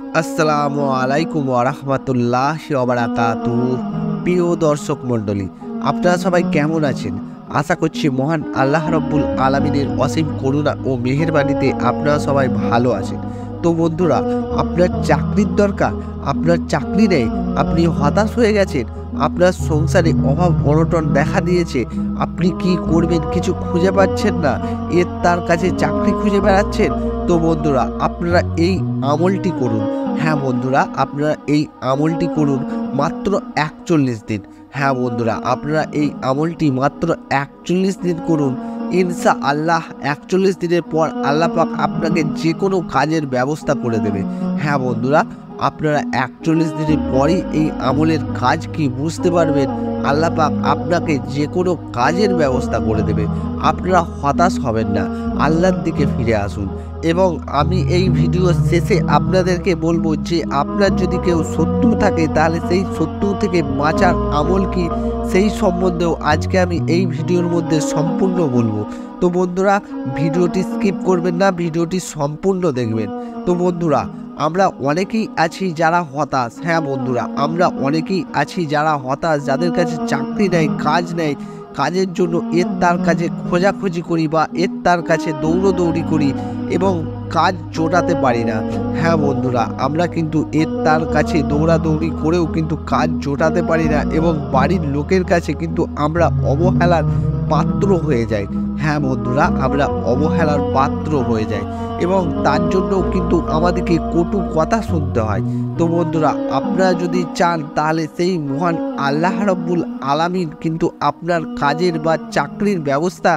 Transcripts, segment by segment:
আসসালামু আলাইকুম ওয়া রাহমাতুল্লাহি ওয়া বারাকাতুহু। প্রিয় দর্শক মণ্ডলী, আপনারা সবাই কেমন আছেন? আশা করছি মহান আল্লাহ রাব্বুল আলামিনের অসীম করুণা ও মেহেরবানিতে আপনারা সবাই ভালো আছেন। তো বন্ধুরা, আপনার চাকরির দরকার, আপনার চাকরি নেই, আপনি হতাশ হয়ে গেছেন, আপনার সংসারে অভাব অনটন দেখা দিয়েছে, আপনি কি করবেন কিছু খুঁজে পাচ্ছেন না, তার কাছে চাকরি খুঁজে বেড়াচ্ছেন। তো বন্ধুরা, আপনারা এই আমলটি করুন। হ্যাঁ বন্ধুরা, আপনারা এই আমলটি করুন মাত্র 41 দিন। হ্যাঁ বন্ধুরা, আপনারা এই আমলটি মাত্র 41 দিন করুন। ইনশাআল্লাহ 41 দিনের পর আল্লাহ পাক আপনাকে যে কোনো কাজের ব্যবস্থা করে দেবে। হ্যাঁ বন্ধুরা, আপনারা 41 দিনের পরই এই আমলের কাজ কি বুঝতে পারবেন। আল্লাহ পাক আপনাকে যে কোনো কাজের ব্যবস্থা করে দেবে। আপনারা হতাশ হবেন না, আল্লাহর দিকে ফিরে আসুন। এবং আমি এই ভিডিও শেষে আপনাদেরকে বলবো যে আপনার যদি কেউ শত্রু থাকে তাহলে সেই শত্রু থেকে বাঁচার আমল কি সেই সম্বন্ধেও আজকে আমি এই ভিডিওর মধ্যে সম্পূর্ণ বলবো। তো বন্ধুরা, ভিডিওটি স্কিপ করবেন না, ভিডিওটি সম্পূর্ণ দেখবেন। তো বন্ধুরা, আমরা অনেকেই আছি যারা হতাশ। হ্যাঁ বন্ধুরা, আমরা অনেকেই আছি যারা হতাশ, যাদের কাছে চাকরি নেই, কাজ নেই, কাজের জন্য তার কাছে খোঁজাখুঁজি করি বা তার কাছে দৌড়োদৌড়ি করি এবং কাজ জোটাতে পারি না। হ্যাঁ বন্ধুরা, আমরা কিন্তু তার কাছে দৌড়াদৌড়ি করেও কিন্তু কাজ জোটাতে পারি না এবং বাড়ির লোকের কাছে কিন্তু আমরা অবহেলার পাত্র হয়ে যাই। হ্যাঁ বন্ধুরা, আমরা অবহেলার পাত্র হয়ে যাই এবং তার জন্য কিন্তু আমাদেরকে কটু কথা শুনতে হয়। তো বন্ধুরা, আপনারা যদি চান তাহলে সেই মহান আল্লাহ রাব্বুল আলামিন কিন্তু আপনার কাজের বা চাকরির ব্যবস্থা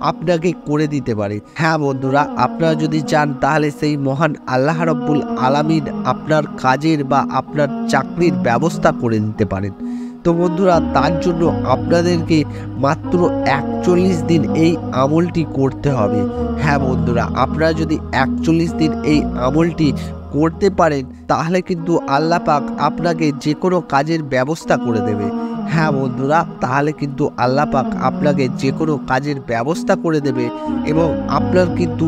আপনাকে করে দিতে পারে। হ্যাঁ বন্ধুরা, আপনারা যদি চান তাহলে সেই মহান আল্লাহ রাব্বুল আলামিন আপনার কাজের বা আপনার চাকরির ব্যবস্থা করে দিতে পারেন। তো বন্ধুরা, তার জন্য আপনাদেরকে মাত্র 41 দিন এই আমলটি করতে হবে। হ্যাঁ বন্ধুরা, আপনারা যদি 41 দিন এই আমলটি করতে পারেন তাহলে কিন্তু আল্লাহ পাক আপনাকে যে কোনো কাজের ব্যবস্থা করে দেবে। হ্যাঁ বন্ধুরা, তাহলে কিন্তু আল্লাহ পাক আপনাকে যে কোনো কাজের ব্যবস্থা করে দেবে এবং আপনার কিন্তু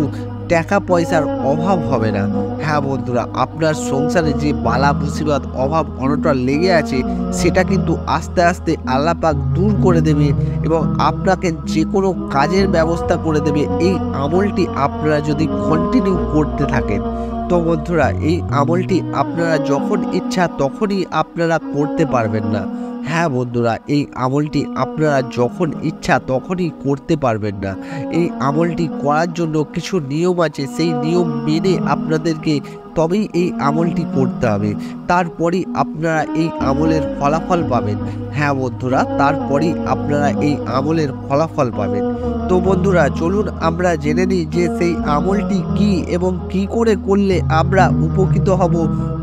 টাকা পয়সার অভাব হবে না। হ্যাঁ বন্ধুরা, আপনার সংসারে যে বালা মুসিবত অভাব অনটন লেগে আছে সেটা কিন্তু আস্তে আস্তে আল্লাহ পাক দূর করে দেবে এবং আপনাকে যে কোনো কাজের ব্যবস্থা করে দেবে এই আমলটি আপনারা যদি কন্টিনিউ করতে থাকেন। তো বন্ধুরা, এই আমলটি আপনারা যখন ইচ্ছা তখনই আপনারা করতে পারবেন না। হ্যাঁ বন্ধুরা, এই আমলটি আপনারা যখন ইচ্ছা তখনই করতে পারবেন না। এই আমলটি করার জন্য কিছু নিয়ম আছে, সেই নিয়ম মেনে আপনাদেরকে তবেই এই আমলটি করতে হবে। তারপরেই আপনারা এই আমলের ফলাফল পাবেন। হ্যাঁ বন্ধুরা, তারপরেই আপনারা এই আমলের ফলাফল পাবেন। তো বন্ধুরা, চলুন আমরা জেনে নিই যে সেই আমলটি কি এবং কি করে করলে আমরা উপকৃত হব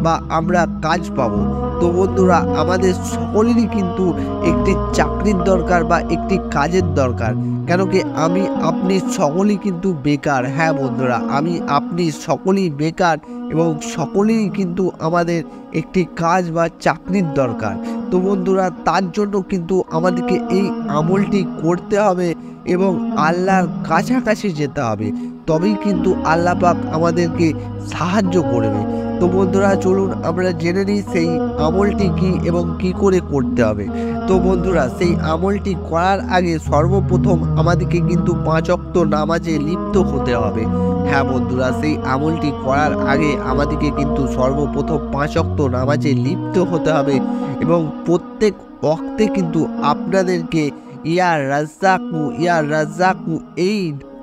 বা আমরা কাজ পাবো। তো বন্ধুরা, আমাদের সকলেরই কিন্তু একটি চাকরির দরকার বা একটি কাজের দরকার। কেন কি আমি আপনি সকলেই কিন্তু বেকার। হ্যাঁ বন্ধুরা, আমি আপনি সকলেই বেকার এবং সকলেই কিন্তু আমাদের একটি কাজ বা চাকরির দরকার। তো বন্ধুরা, তার জন্য কিন্তু আমাদেরকে এই আমলটি করতে হবে এবং আল্লাহর কাছাকাছি যেতে হবে, তবেই কিন্তু আল্লাহ পাক আমাদেরকে সাহায্য করবে। তো বন্ধুরা, চলুন আমরা জেনে নিই সেই আমলটি কি এবং কি করে করতে হবে। তো বন্ধুরা, সেই আমলটি করার আগে সর্বপ্রথম আমাদেরকে কিন্তু 5 ওয়াক্ত নামাজে লিপ্ত হতে হবে। হ্যাঁ বন্ধুরা, সেই আমলটি করার আগে আমাদেরকে কিন্তু সর্বপ্রথম 5 ওয়াক্ত নামাজে লিপ্ত হতে হবে এবং প্রত্যেক ওয়াক্তে কিন্তু আপনাদেরকে ইয়া রাজ্জাকু ইয়া রাজ্জাকু এই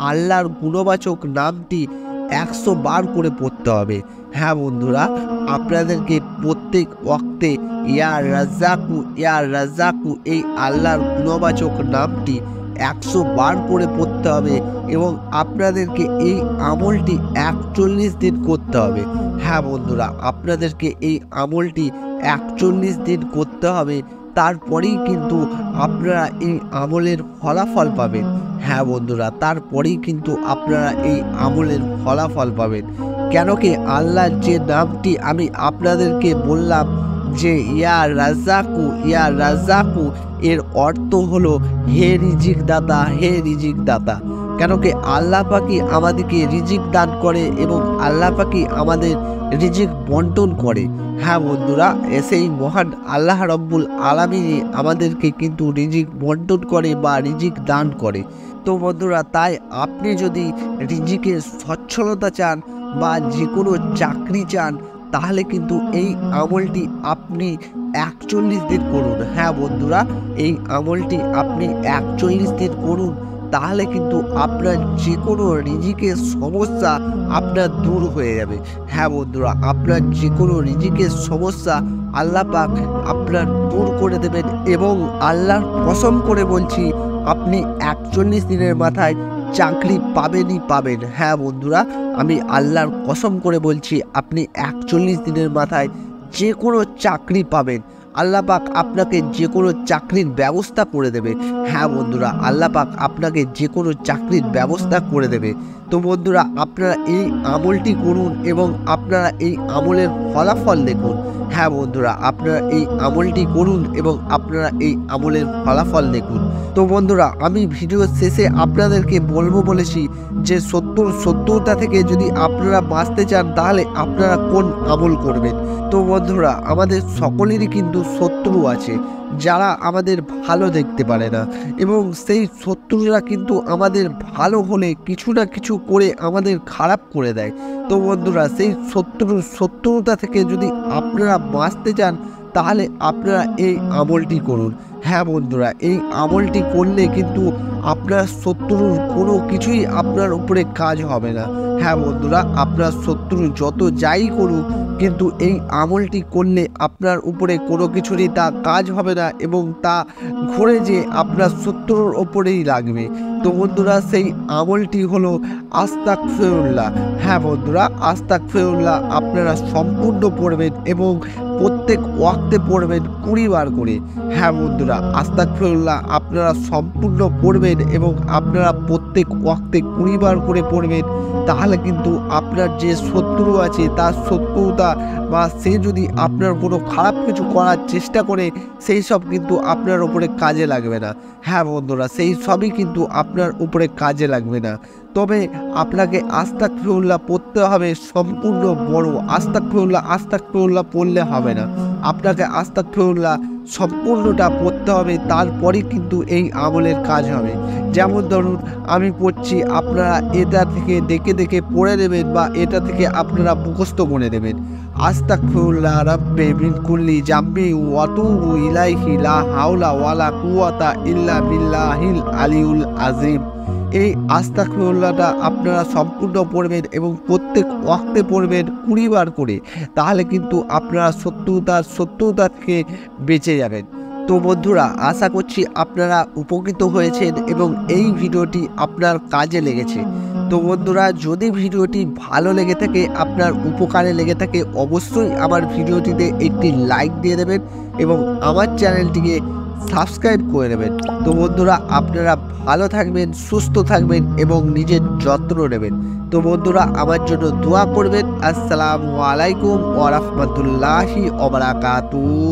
আল্লাহর গুণবাচক নামটি 100 বার করে পড়তে হবে। হ্যাঁ বন্ধুরা, আপনাদেরকে প্রত্যেক ওয়াক্তে ইয়া রাজ্জাকু এই আল্লাহর গুণবাচক নামটি 100 বার করে পড়তে হবে এবং আপনাদেরকে এই আমলটি 41 দিন করতে হবে। হ্যাঁ বন্ধুরা, আপনাদেরকে এই আমলটি 41 দিন করতে হবে, তারপরেই কিন্তু আপনারা এই আমলের ফলাফল পাবেন। হ্যাঁ বন্ধুরা, তারপরেই কিন্তু আপনারা এই আমলের ফলাফল পাবেন। কেন কি আল্লাহর যে নামটি আমি আপনাদেরকে বললাম যে ইয়া রাজ্জাকু এর অর্থ হলো হে রিজিক দাতা, হে রিজিক দাতা। কেন কি আল্লাহ পাকই আমাদেরকে রিজিক দান করে এবং আল্লাহ পাকই আমাদের রিজিক বন্টন করে। হ্যাঁ বন্ধুরা, সেই মহান আল্লাহ রব্বুল আলামিনই আমাদেরকে কিন্তু রিজিক বন্টন করে বা রিজিক দান করে। তো বন্ধুরা, তাই আপনি যদি রিজিকের সচ্ছলতা চান বা যে কোনো চাকরি চান, তাহলে কিন্তু এই আমলটি আপনি 41 দিন করুন। হ্যাঁ বন্ধুরা, এই আমলটি আপনি 41 দিন করুন, তাহলে কিন্তু আপনার যে কোনো রিজিকের সমস্যা আপনার দূর হয়ে যাবে। হ্যাঁ বন্ধুরা, আপনার যে কোনো রিজিকের সমস্যা আল্লাহ পাক আপনার দূর করে দেবেন এবং আল্লাহর কসম করে বলছি, আপনি 41 দিনের মাথায় চাকরি পাবেনই পাবেন। হ্যাঁ বন্ধুরা, আমি আল্লাহর কসম করে বলছি, আপনি 41 দিনের মাথায় যে কোনো চাকরি পাবেন। আল্লাহ পাক আপনাকে যে কোনো চাকরির ব্যবস্থা করে দেবে। হ্যাঁ বন্ধুরা, আল্লাহ পাক আপনাকে যে কোনো চাকরির ব্যবস্থা করে দেবে। তো বন্ধুরা, আপনারা এই আমলটি করুন এবং আপনারা এই আমলের ফলাফল দেখুন। হ্যাঁ বন্ধুরা, আপনারা এই আমলটি করুন এবং আপনারা এই আমলের ফলাফল দেখুন। তো বন্ধুরা, আমি ভিডিও শেষে আপনাদেরকে বলেছি যে শত্রুতা থেকে যদি আপনারা বাঁচতে চান, তাহলে আপনারা কোন আমল করবেন। তো বন্ধুরা, আমাদের সকলেরই কিন্তু শত্রু আছে, যারা আমাদের ভালো দেখতে পারে না এবং সেই শত্রুরা কিন্তু আমাদের ভালো হলে কিছু না কিছু করে আমাদের খারাপ করে দেয়। তো বন্ধুরা, সেই শত্রুতা থেকে যদি আপনারা বাঁচতে চান, তাহলে আপনারা এই আমলটি করুন। হ্যাঁ বন্ধুরা, এই আমলটি করলে কিন্তু আপনার শত্রুর কোনো কিছুই আপনার উপরে কাজ হবে না। হ্যাঁ বন্ধুরা, আপনার শত্রু যত যাই করুক, কিন্তু এই আমলটি করলে আপনার উপরে কোনো কিছুরই তা কাজ হবে না এবং তা ঘুরে যে আপনার শত্রুর ওপরেই লাগবে। তো বন্ধুরা, সেই আমলটি হলো আস্তাগফিরুল্লাহ। হ্যাঁ বন্ধুরা, আস্তাগফিরুল্লাহ আপনারা সম্পূর্ণ পড়বেন এবং প্রত্যেক ওয়াক্তে পড়বেন 20 বার করে। হ্যাঁ বন্ধুরা, আস্তাগফিরুল্লাহ আপনারা সম্পূর্ণ পড়বেন এবং আপনারা প্রত্যেক ওয়াক্তে 20 বার করে পড়বেন। তাহলে কিন্তু আপনার যে শত্রু আছে তার শত্রুতা বা সে যদি আপনার কোনো খারাপ কিছু করার চেষ্টা করে, সেই সব কিন্তু আপনার উপরে কাজে লাগবে না। হ্যাঁ বন্ধুরা, সেই সবই কিন্তু আপনার উপরে কাজে লাগবে না। তবে আপনাকে আস্তাগফিরুল্লাহ পড়তে হবে সম্পূর্ণ বড়। আস্তাগফিরুল্লাহ পড়লে হবে না, আপনাকে আস্তাগফিরুল্লাহ সম্পূর্ণটা পড়তে হবে, তারপরেই কিন্তু এই আমলের কাজ হবে। যেমন ধরুন, আমি পড়ছি, আপনারা এটা থেকে দেখে দেখে পড়ে নেবেন বা এটা থেকে আপনারা মুখস্থ করে নেবেন। আস্তাগফিরুল্লাহ রাব্বি মিন কুল্লি জামবি ওয়া আতুবু ইলাইহি লা হাওলা ওয়ালা কুওয়াতা ইল্লা বিল্লাহিল আলিউল আযীম। এই আস্তাগফিরুল্লাহটা আপনারা সম্পূর্ণ পড়বেন এবং প্রত্যেক ওয়াক্তে পড়বেন 20 বার করে, তাহলে কিন্তু আপনারা শত্রুতা থেকে বেঁচে যাবেন। তো বন্ধুরা, আশা করছি আপনারা উপকৃত হয়েছেন এবং এই ভিডিওটি আপনার কাজে লেগেছে। তো বন্ধুরা, যদি ভিডিওটি ভালো লেগে থাকে, আপনার উপকারে লেগে থাকে, অবশ্যই আমার ভিডিওটিতে একটি লাইক দিয়ে দেবেন এবং আমার চ্যানেলটিকে সাবস্ক্রাইব করে নেবেন। তো বন্ধুরা, আপনারা ভালো থাকবেন, সুস্থ থাকবেন এবং নিজের যত্ন নেবেন। তো বন্ধুরা, আমার জন্য দোয়া করবেন। আসসালামু আলাইকুম ওয়া রাহমাতুল্লাহি ওয়া বারাকাতুহু।